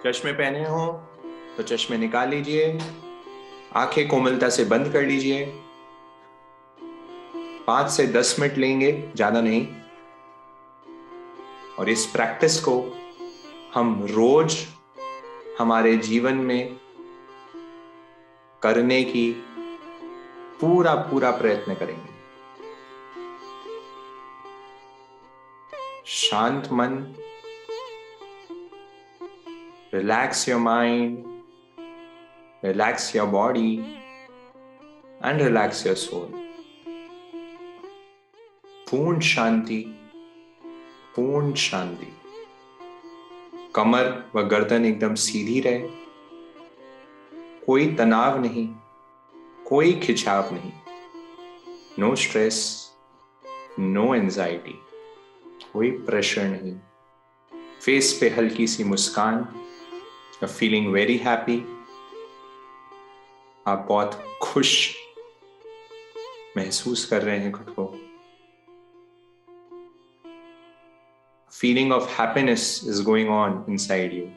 चश्मे पहने हो तो चश्मे निकाल लीजिए, आंखें कोमलता से बंद कर लीजिए। 5 से 10 मिनट लेंगे, ज्यादा नहीं। और इस प्रैक्टिस को हम रोज हमारे जीवन में करने की पूरा पूरा प्रयत्न करेंगे। शांत मन, relax your mind, relax your body and relax your soul. पूर्ण शांति, पूर्ण शांति। कमर व गर्दन एकदम सीधी रहे, कोई तनाव नहीं, कोई खिंचाव नहीं, नो स्ट्रेस, नो एंजाइटी, कोई प्रेशर नहीं। फेस पे हल्की सी मुस्कान, फीलिंग वेरी हैप्पी। आप बहुत खुश महसूस कर रहे हैं खुद को। Feeling of happiness is going on inside you.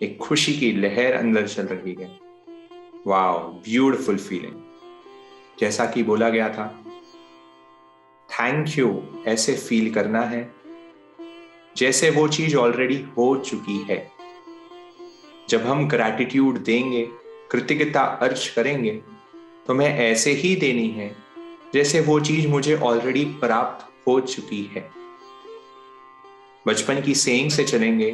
एक खुशी की लहर अंदर चल रही है। Wow, beautiful feeling. जैसा कि बोला गया था, थैंक यू ऐसे फील करना है जैसे वो चीज ऑलरेडी हो चुकी है। जब हम ग्रैटिट्यूड देंगे, कृतज्ञता अर्ज करेंगे, तो मैं ऐसे ही देनी है जैसे वो चीज मुझे ऑलरेडी प्राप्त हो चुकी है। बचपन की सेइंग से चलेंगे,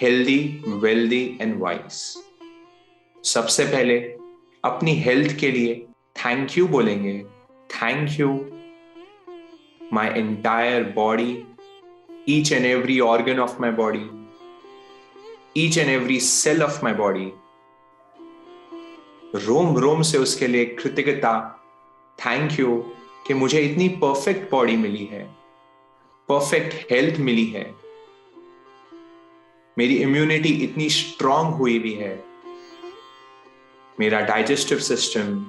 हेल्दी, वेल्दी एंड वाइज। सबसे पहले अपनी हेल्थ के लिए थैंक यू बोलेंगे। Thank you my entire body, each and every organ of my body, each and every cell of my body. रोम रोम से उसके लिए कृतज्ञता। थैंक यू कि मुझे इतनी परफेक्ट बॉडी मिली है, परफेक्ट हेल्थ मिली है, मेरी इम्यूनिटी इतनी स्ट्रांग हुई भी है, मेरा डाइजेस्टिव सिस्टम।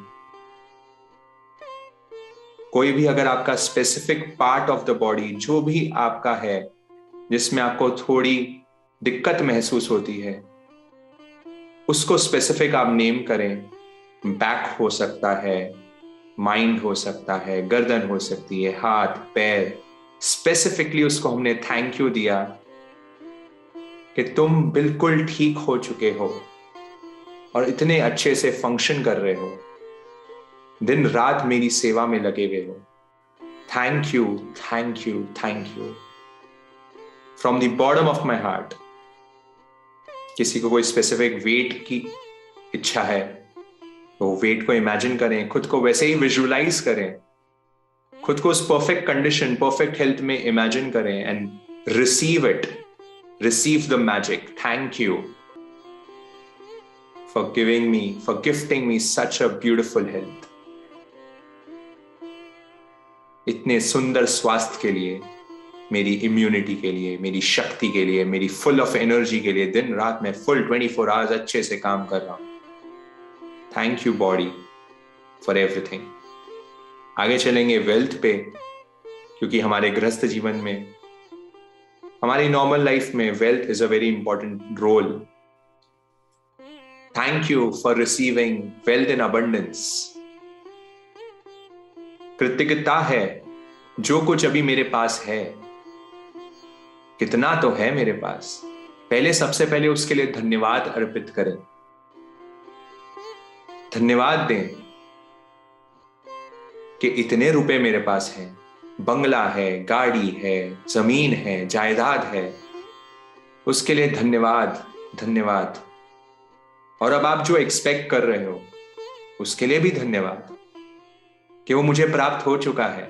कोई भी अगर आपका specific part of the body जो भी आपका है जिसमें आपको थोड़ी दिक्कत महसूस होती है, उसको स्पेसिफिक आप नेम करें। बैक हो सकता है, माइंड हो सकता है, गर्दन हो सकती है, हाथ पैर। स्पेसिफिकली उसको हमने थैंक यू दिया कि तुम बिल्कुल ठीक हो चुके हो और इतने अच्छे से फंक्शन कर रहे हो, दिन रात मेरी सेवा में लगे हुए हो। Thank you, thank you, thank you from the bottom of my heart. किसी को कोई स्पेसिफिक वेट की इच्छा है तो वेट को इमेजिन करें, खुद को वैसे ही विजुअलाइज करें, खुद को उस परफेक्ट कंडीशन, परफेक्ट हेल्थ में इमेजिन करें and receive it, receive the magic. Thank you for giving me, for gifting me such a beautiful health. इतने सुंदर स्वास्थ्य के लिए, मेरी इम्यूनिटी के लिए, मेरी शक्ति के लिए, मेरी फुल ऑफ एनर्जी के लिए, दिन रात मैं फुल 24 आवर्स अच्छे से काम कर रहा हूं। Thank you body for everything. आगे चलेंगे वेल्थ पे, क्योंकि हमारे गृहस्थ जीवन में, हमारी नॉर्मल लाइफ में wealth is a very important role. Thank you for receiving wealth in abundance. कृतज्ञता है जो कुछ अभी मेरे पास है, कितना तो है मेरे पास, पहले सबसे पहले उसके लिए धन्यवाद अर्पित करें। धन्यवाद दें कि इतने रुपए मेरे पास हैं, बंगला है, गाड़ी है, जमीन है, जायदाद है, उसके लिए धन्यवाद, धन्यवाद। और अब आप जो एक्सपेक्ट कर रहे हो उसके लिए भी धन्यवाद कि वो मुझे प्राप्त हो चुका है,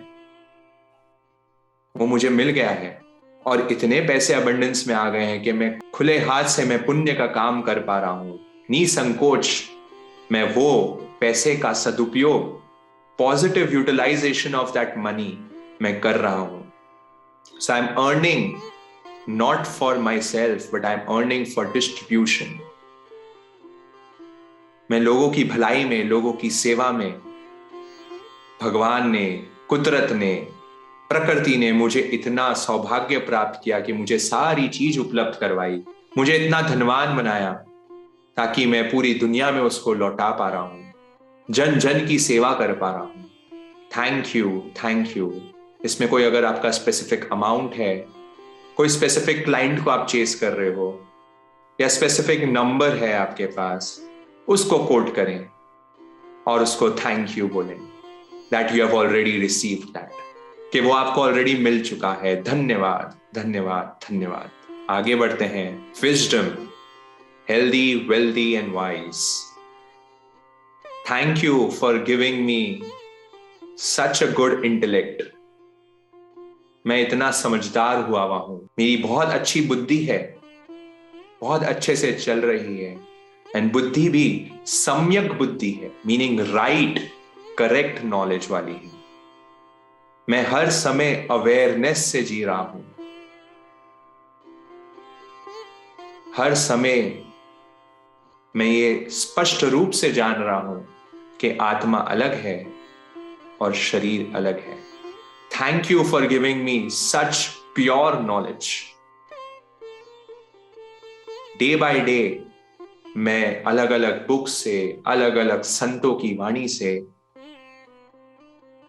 वो मुझे मिल गया है और इतने पैसे अबंडेंस में आ गए हैं कि मैं खुले हाथ से मैं पुण्य का काम कर पा रहा हूं। निसंकोच मैं वो पैसे का सदुपयोग, positive utilization of that money मैं कर रहा हूं। So I am earning not for myself but I am earning for distribution. मैं लोगों की भलाई में, लोगों की सेवा में, भगवान ने, कुदरत ने, प्रकृति ने मुझे इतना सौभाग्य प्राप्त किया कि मुझे सारी चीज उपलब्ध करवाई। मुझे इतना धनवान बनाया ताकि मैं पूरी दुनिया में उसको लौटा पा रहा हूं, जन जन की सेवा कर पा रहा हूं। Thank you, thank you. इसमें कोई अगर आपका स्पेसिफिक अमाउंट है, कोई स्पेसिफिक क्लाइंट को आप चेस कर रहे हो, या स्पेसिफिक नंबर है आपके पास, उसको कोट करें और उसको थैंक यू बोलें, that you have already received that, कि वो आपको ऑलरेडी मिल चुका है। धन्यवाद, धन्यवाद, धन्यवाद। आगे बढ़ते हैं। Wisdom, healthy, wealthy and wise. Thank you for giving me such a good intellect. मैं इतना समझदार हुआ हूं, मेरी बहुत अच्छी बुद्धि है, बहुत अच्छे से चल रही है, एंड बुद्धि भी सम्यक बुद्धि है, मीनिंग राइट, करेक्ट नॉलेज वाली है। मैं हर समय अवेयरनेस से जी रहा हूं, हर समय मैं ये स्पष्ट रूप से जान रहा हूं कि आत्मा अलग है और शरीर अलग है। Thank you for giving me such pure knowledge. Day by day मैं अलग अलग बुक से, अलग अलग संतों की वाणी से,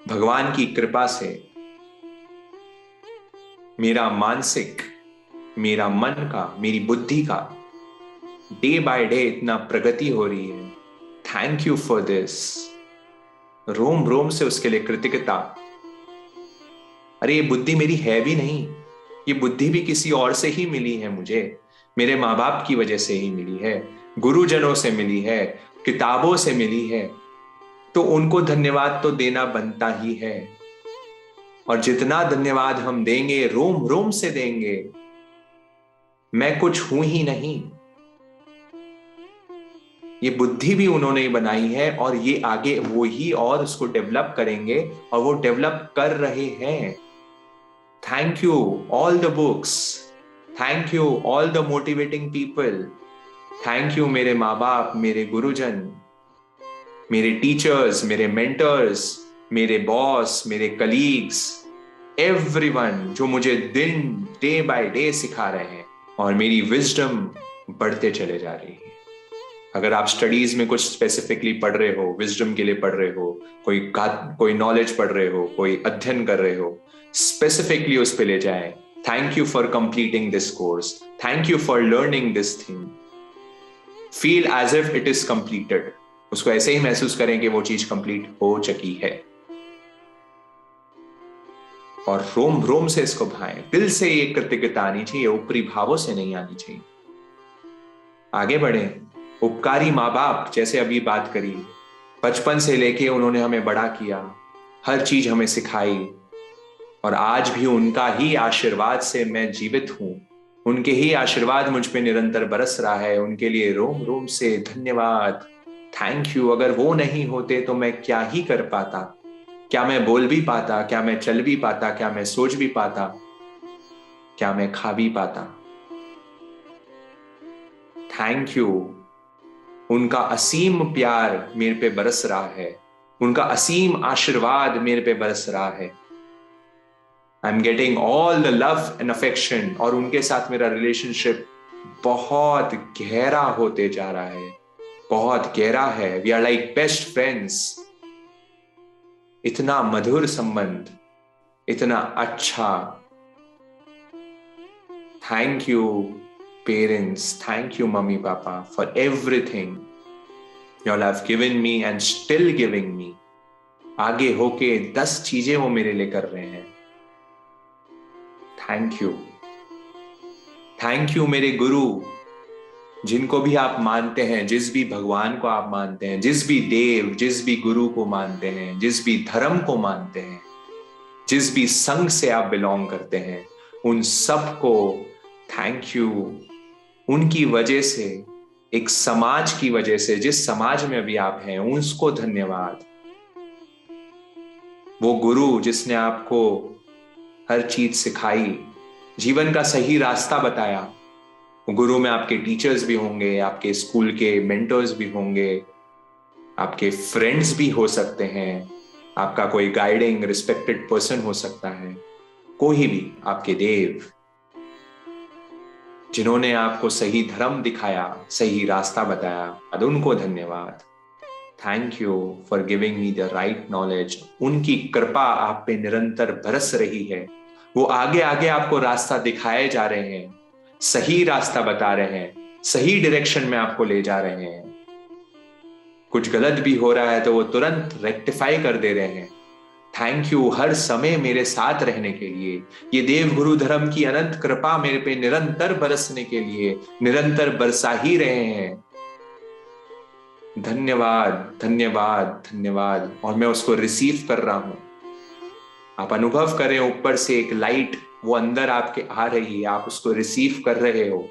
भगवान की कृपा से मेरा मानसिक, मेरा मन का, मेरी बुद्धि का डे बाय डे इतना प्रगति हो रही है। Thank you for this. रोम रोम से उसके लिए कृतज्ञता। अरे ये बुद्धि मेरी है भी नहीं, ये बुद्धि भी किसी और से ही मिली है मुझे, मेरे माँ बाप की वजह से ही मिली है, गुरुजनों से मिली है, किताबों से मिली है, तो उनको धन्यवाद तो देना बनता ही है। और जितना धन्यवाद हम देंगे, रोम रोम से देंगे। मैं कुछ हूं ही नहीं, ये बुद्धि भी उन्होंने ही बनाई है, और ये आगे वो ही और उसको डेवलप करेंगे, और वो डेवलप कर रहे हैं। Thank you all the books, thank you all the motivating people, thank you मेरे माँ बाप, मेरे गुरुजन, मेरे टीचर्स, मेरे मेंटर्स, मेरे बॉस, मेरे कलीग्स, एवरीवन जो मुझे दिन डे बाय डे सिखा रहे हैं, और मेरी विजडम बढ़ते चले जा रही है। अगर आप स्टडीज में कुछ स्पेसिफिकली पढ़ रहे हो, विजडम के लिए पढ़ रहे हो, कोई नॉलेज पढ़ रहे हो, कोई अध्ययन कर रहे हो, स्पेसिफिकली उस पे ले जाएं। Thank you for completing this course, thank you for learning this thing. Feel as if it is completed. उसको ऐसे ही महसूस करें कि वो चीज कंप्लीट हो चुकी है, और रोम रोम से इसको भाएं। दिल से ये कृतज्ञता आनी चाहिए, ऊपरी भावों से नहीं आनी चाहिए। आगे बढ़े। उपकारी माँ बाप, जैसे अभी बात करी, बचपन से लेके उन्होंने हमें बड़ा किया, हर चीज हमें सिखाई, और आज भी उनका ही आशीर्वाद से मैं जीवित हूं, उनके ही आशीर्वाद मुझ पे निरंतर बरस रहा है। उनके लिए रोम रोम से धन्यवाद, थैंक यू। अगर वो नहीं होते तो मैं क्या ही कर पाता, क्या मैं बोल भी पाता, क्या मैं चल भी पाता, क्या मैं सोच भी पाता, क्या मैं खा भी पाता। Thank you. उनका असीम प्यार मेरे पे बरस रहा है, उनका असीम आशीर्वाद मेरे पे बरस रहा है। I am getting all the love and affection, और उनके साथ मेरा रिलेशनशिप बहुत गहरा होते जा रहा है, बहुत गहरा है। We are like best friends. इतना मधुर संबंध, इतना अच्छा। Thank you parents, thank you mummy papa for everything you all have given me and still giving me। आगे होके 10 चीजें वो मेरे लिए कर रहे हैं। Thank you. थैंक यू मेरे गुरु, जिनको भी आप मानते हैं, जिस भी भगवान को आप मानते हैं, जिस भी देव, जिस भी गुरु को मानते हैं, जिस भी धर्म को मानते हैं, जिस भी संघ से आप बिलोंग करते हैं, उन सबको थैंक यू। उनकी वजह से, एक समाज की वजह से, जिस समाज में अभी आप हैं, उसको धन्यवाद। वो गुरु जिसने आपको हर चीज सिखाई, जीवन का सही रास्ता बताया। वो गुरु में आपके टीचर्स भी होंगे, आपके स्कूल के मेंटर्स भी होंगे, आपके फ्रेंड्स भी हो सकते हैं, आपका कोई गाइडिंग रिस्पेक्टेड पर्सन हो सकता है, कोई भी आपके देव, जिन्होंने आपको सही धर्म दिखाया, सही रास्ता बताया, उनको धन्यवाद। Thank you for giving me the right knowledge. उनकी कृपा आप पे निरंतर बरस रही है। वो आगे आगे आपको रास्ता दिखाए जा रहे हैं, सही रास्ता बता रहे हैं, सही डायरेक्शन में आपको ले जा रहे हैं। कुछ गलत भी हो रहा है तो वो तुरंत रेक्टिफाई कर दे रहे हैं। थैंक यू हर समय मेरे साथ रहने के लिए। ये देव गुरु धर्म की अनंत कृपा मेरे पे निरंतर बरसने के लिए निरंतर बरसा ही रहे हैं। धन्यवाद धन्यवाद धन्यवाद। और मैं उसको रिसीव कर रहा हूं। आप अनुभव करें, ऊपर से एक लाइट वो अंदर आपके आ रही है, आप उसको रिसीव कर रहे हो।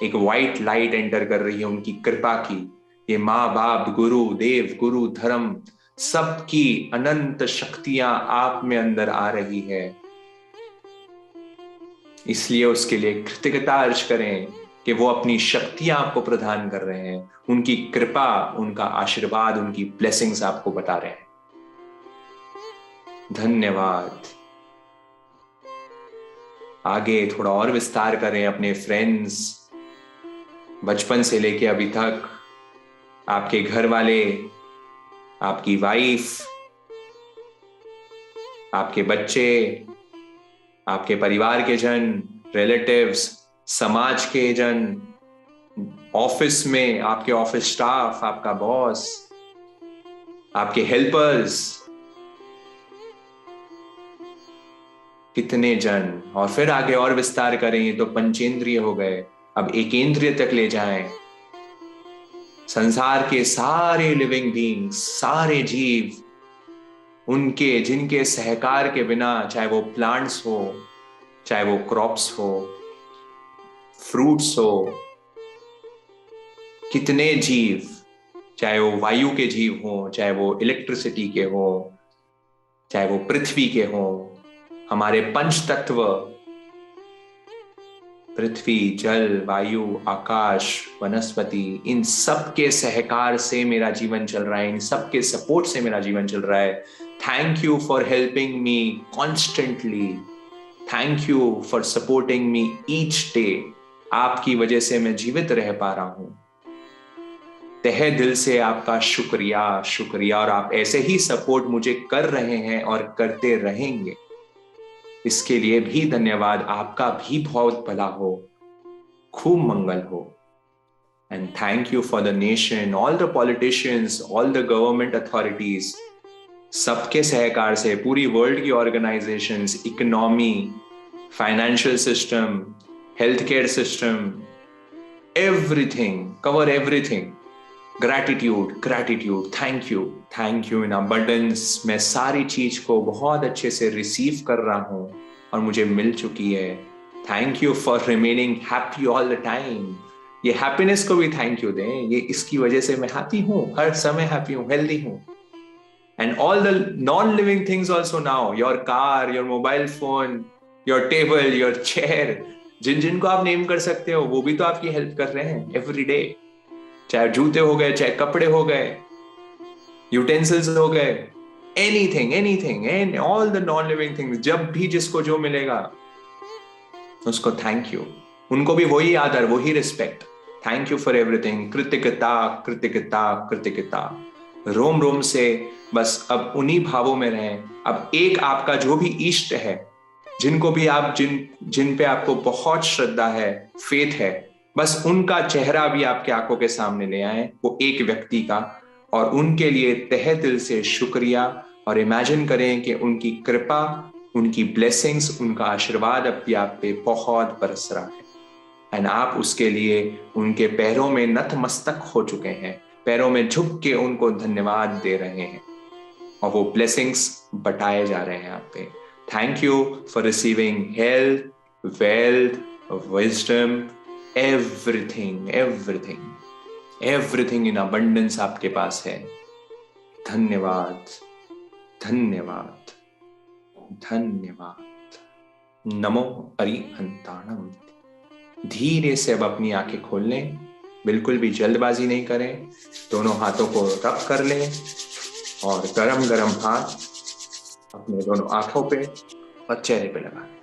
एक व्हाइट लाइट एंटर कर रही है उनकी कृपा की। ये माँ बाप गुरु देव गुरु धर्म सबकी अनंत शक्तियां आप में अंदर आ रही है। इसलिए उसके लिए कृतज्ञता अर्ज करें कि वो अपनी शक्तियां आपको प्रदान कर रहे हैं। उनकी कृपा, उनका आशीर्वाद, उनकी ब्लेसिंग्स आपको बता रहे हैं। धन्यवाद। आगे थोड़ा और विस्तार करें अपने फ्रेंड्स, बचपन से लेके अभी तक, आपके घर वाले, आपकी वाइफ, आपके बच्चे, आपके परिवार के जन, रिलेटिव्स, समाज के जन, ऑफिस में आपके ऑफिस स्टाफ, आपका बॉस, आपके हेल्पर्स, कितने जन। और फिर आगे और विस्तार करें, ये तो पंचेंद्रिय हो गए, अब एकेंद्रिय तक ले जाएं। संसार के सारे लिविंग बीइंग्स, सारे जीव, उनके जिनके सहकार के बिना, चाहे वो प्लांट्स हो, चाहे वो क्रॉप्स हो, फ्रूट्स हो, कितने जीव, चाहे वो वायु के जीव हो, चाहे वो इलेक्ट्रिसिटी के हो, चाहे वो पृथ्वी के हो, हमारे पंच तत्व, पृथ्वी, जल, वायु, आकाश, वनस्पति, इन सब के सहकार से मेरा जीवन चल रहा है, इन सब के सपोर्ट से मेरा जीवन चल रहा है। Thank you for helping me constantly. Thank you for supporting me each day. आपकी वजह से मैं जीवित रह पा रहा हूं। तहे दिल से आपका शुक्रिया शुक्रिया। और आप ऐसे ही सपोर्ट मुझे कर रहे हैं और करते रहेंगे, इसके लिए भी धन्यवाद। आपका भी बहुत भला हो, खूब मंगल हो। And thank you for the nation, all the politicians, all the government authorities, सबके सहकार से पूरी वर्ल्ड की organisations, economy, financial system, health care system, everything, cover everything. Gratitude gratitude, thank you in abundance. मैं सारी चीज को बहुत अच्छे से रिसीव कर रहा हूं और मुझे मिल चुकी है। Thank you for remaining happy all the time. ये हैप्पीनेस को भी थैंक यू दें, ये इसकी वजह से मैं हैप्पी हूं, हर समय हैप्पी हूं, हेल्दी हूं। And all the non living things also now, your car, your mobile phone, your table, your chair, जिन जिनको आप नेम कर सकते हो, वो भी तो आपकी हेल्प कर रहे हैं एवरी डे। चाहे जूते हो गए, चाहे कपड़े हो गए, यूटेंसिल्स हो गए, anything and all the non living things, जब भी जिसको जो मिलेगा उसको थैंक यू। उनको भी वही आदर, वही respect. Thank you for everything. कृतज्ञता कृतज्ञता कृतज्ञता। रोम रोम से बस अब उन्हीं भावों में रहें। अब एक आपका जो भी इष्ट है, जिनको भी आप जिन पे आपको बहुत श्रद्धा है, फेथ है, बस उनका चेहरा भी आपके आंखों के सामने ले आए, वो एक व्यक्ति का, और उनके लिए तहे दिल से शुक्रिया। और इमेजिन करें कि उनकी कृपा, उनकी ब्लेसिंग्स, उनका आशीर्वाद अब भी आप पे बहुत बरस रहा है। एंड आप उसके लिए उनके पैरों में नतमस्तक हो चुके हैं, पैरों में झुक के उनको धन्यवाद दे रहे हैं, और वो ब्लेसिंग्स बटाए जा रहे हैं आप पे। Thank you for receiving health, wealth, wisdom, everything in abundance आपके पास है। धन्यवाद धन्यवाद धन्यवाद। नमो अरिहंताणम। धीरे से अब अपनी आंखें खोल लें, बिल्कुल भी जल्दबाजी नहीं करें। दोनों हाथों को रब कर लें और गरम गरम हाथ अपने दोनों आंखों पे और चेहरे पे लगा लें।